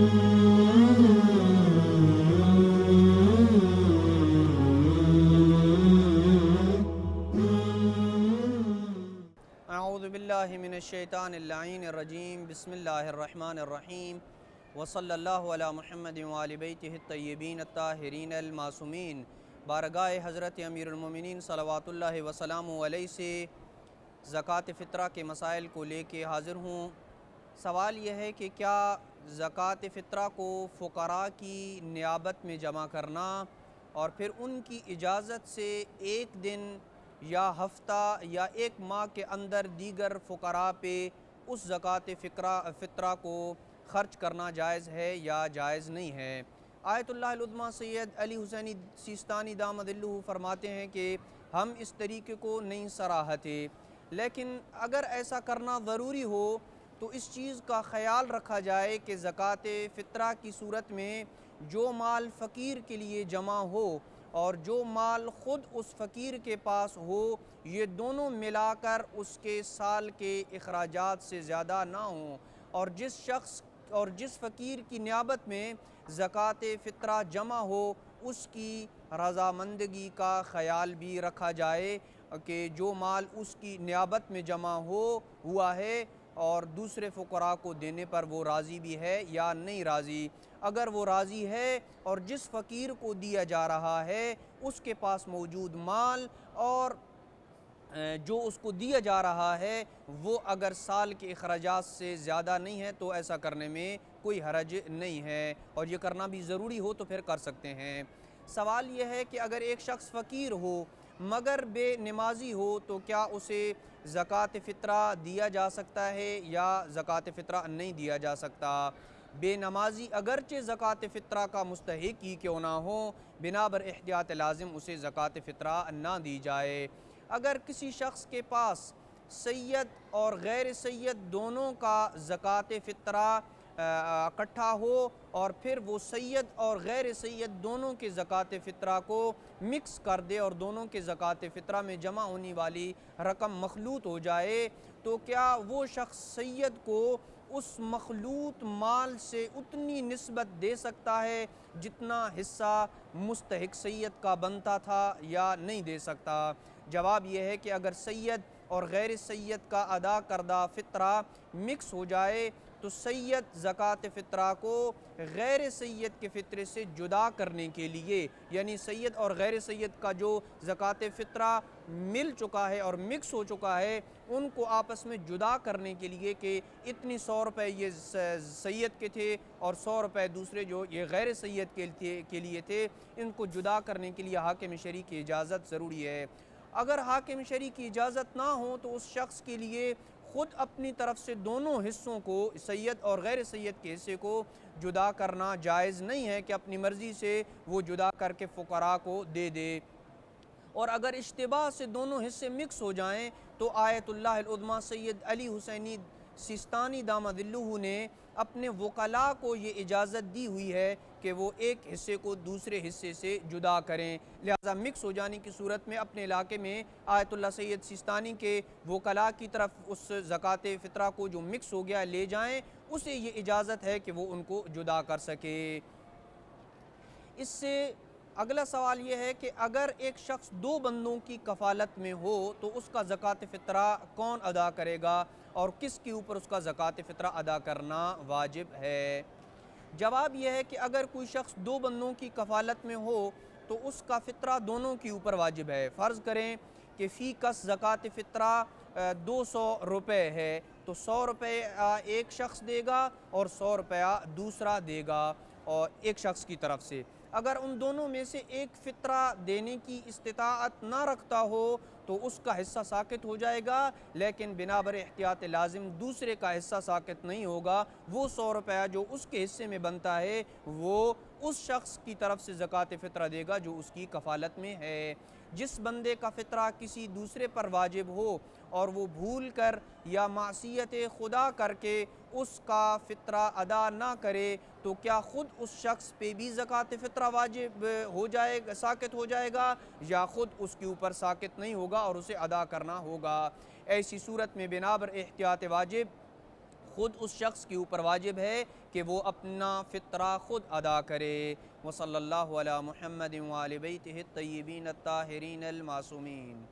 اعوذ باللہ من الشیطان اللعین الرجیم بسم اللہ الرحمن الرحیم وصلی اللہ علی محمد وآل بیتہ الطیبین الطاہرین المعصومین۔ بارگاہ حضرت امیر المومنین صلوات اللہ وسلامہ علیہ سے زکوٰۃ فطرہ کے مسائل کو لے کے حاضر ہوں۔ سوال یہ ہے کہ کیا زکوٰۃ فطرہ کو فقراء کی نیابت میں جمع کرنا اور پھر ان کی اجازت سے ایک دن یا ہفتہ یا ایک ماہ کے اندر دیگر فقراء پہ اس زکوٰۃ فطرہ کو خرچ کرنا جائز ہے یا جائز نہیں ہے؟ آیت اللہ العظمیٰ سید علی حسینی سیستانی دامت اللہ فرماتے ہیں کہ ہم اس طریقے کو نہیں سراہتے، لیکن اگر ایسا کرنا ضروری ہو تو اس چیز کا خیال رکھا جائے کہ زکوٰۃ فطرہ کی صورت میں جو مال فقیر کے لیے جمع ہو اور جو مال خود اس فقیر کے پاس ہو، یہ دونوں ملا کر اس کے سال کے اخراجات سے زیادہ نہ ہوں، اور جس فقیر کی نیابت میں زکوٰۃ فطرہ جمع ہو اس کی رضامندگی کا خیال بھی رکھا جائے کہ جو مال اس کی نیابت میں جمع ہوا ہے اور دوسرے فقراء کو دینے پر وہ راضی بھی ہے یا نہیں راضی۔ اگر وہ راضی ہے اور جس فقیر کو دیا جا رہا ہے اس کے پاس موجود مال اور جو اس کو دیا جا رہا ہے وہ اگر سال کے اخراجات سے زیادہ نہیں ہے تو ایسا کرنے میں کوئی حرج نہیں ہے، اور یہ کرنا بھی ضروری ہو تو پھر کر سکتے ہیں۔ سوال یہ ہے کہ اگر ایک شخص فقیر ہو مگر بے نمازی ہو تو کیا اسے زکوٰۃ فطرہ دیا جا سکتا ہے یا زکوٰۃ فطرہ نہیں دیا جا سکتا؟ بے نمازی اگرچہ زکوٰۃ فطرہ کا مستحق ہی کیوں نہ ہو، بنا بر احتیاط لازم اسے زکوٰۃ فطرہ نہ دی جائے۔ اگر کسی شخص کے پاس سید اور غیر سید دونوں کا زکوٰۃ فطرہ اکٹھا ہو اور پھر وہ سید اور غیر سید دونوں کے زکوٰۃ فطرہ کو مکس کر دے اور دونوں کے زکوٰۃ فطرہ میں جمع ہونے والی رقم مخلوط ہو جائے، تو کیا وہ شخص سید کو اس مخلوط مال سے اتنی نسبت دے سکتا ہے جتنا حصہ مستحق سید کا بنتا تھا یا نہیں دے سکتا؟ جواب یہ ہے کہ اگر سید اور غیر سید کا ادا کردہ فطرہ مکس ہو جائے تو سید زکوٰۃ فطرہ کو غیر سید کے فطرے سے جدا کرنے کے لیے، یعنی سید اور غیر سید کا جو زکوٰۃ فطرہ مل چکا ہے اور مکس ہو چکا ہے ان کو آپس میں جدا کرنے کے لیے کہ اتنی 100 روپے یہ سید کے تھے اور 100 روپے دوسرے جو یہ غیر سید کے لیے تھے، ان کو جدا کرنے کے لیے حاکم شرعی کی اجازت ضروری ہے۔ اگر حاکم شرعی کی اجازت نہ ہو تو اس شخص کے لیے خود اپنی طرف سے دونوں حصوں کو، سید اور غیر سید کے حصے کو جدا کرنا جائز نہیں ہے کہ اپنی مرضی سے وہ جدا کر کے فقراء کو دے دے۔ اور اگر اشتباہ سے دونوں حصے مکس ہو جائیں تو آیت اللہ العظمیٰ سید علی حسینی سیستانی دامت اللہ نے اپنے وکلاء کو یہ اجازت دی ہوئی ہے کہ وہ ایک حصے کو دوسرے حصے سے جدا کریں، لہذا مکس ہو جانے کی صورت میں اپنے علاقے میں آیت اللہ سید سیستانی کے وکلاء کی طرف اس زکوٰۃ فطرہ کو جو مکس ہو گیا لے جائیں، اسے یہ اجازت ہے کہ وہ ان کو جدا کر سکے۔ اس سے اگلا سوال یہ ہے کہ اگر ایک شخص 2 بندوں کی کفالت میں ہو تو اس کا زکوٰۃ فطرہ کون ادا کرے گا اور کس کے اوپر اس کا زکوٰۃ فطرہ ادا کرنا واجب ہے؟ جواب یہ ہے کہ اگر کوئی شخص 2 بندوں کی کفالت میں ہو تو اس کا فطرہ دونوں کے اوپر واجب ہے۔ فرض کریں کہ فی کس زکوٰۃ فطرہ 200 روپے ہے تو 100 روپے ایک شخص دے گا اور 100 روپیہ دوسرا دے گا اور ایک شخص کی طرف سے۔ اگر ان دونوں میں سے ایک فطرہ دینے کی استطاعت نہ رکھتا ہو تو اس کا حصہ ساقط ہو جائے گا، لیکن بنا بر احتیاط لازم دوسرے کا حصہ ساقط نہیں ہوگا۔ وہ 100 روپیہ جو اس کے حصے میں بنتا ہے وہ اس شخص کی طرف سے زکوٰۃ فطرہ دے گا جو اس کی کفالت میں ہے۔ جس بندے کا فطرہ کسی دوسرے پر واجب ہو اور وہ بھول کر یا معصیت خدا کر کے اس کا فطرہ ادا نہ کرے تو کیا خود اس شخص پہ بھی زکوٰۃ فطرہ واجب ہو جائے گا، ساقط ہو جائے گا، یا خود اس کے اوپر ساقط نہیں ہوگا اور اسے ادا کرنا ہوگا؟ ایسی صورت میں بنا بر احتیاط واجب خود اس شخص کے اوپر واجب ہے کہ وہ اپنا فطرہ خود ادا کرے۔ وصلی اللہ علی محمد وآل بیتہ الطیبین الطاہرین المعصومین۔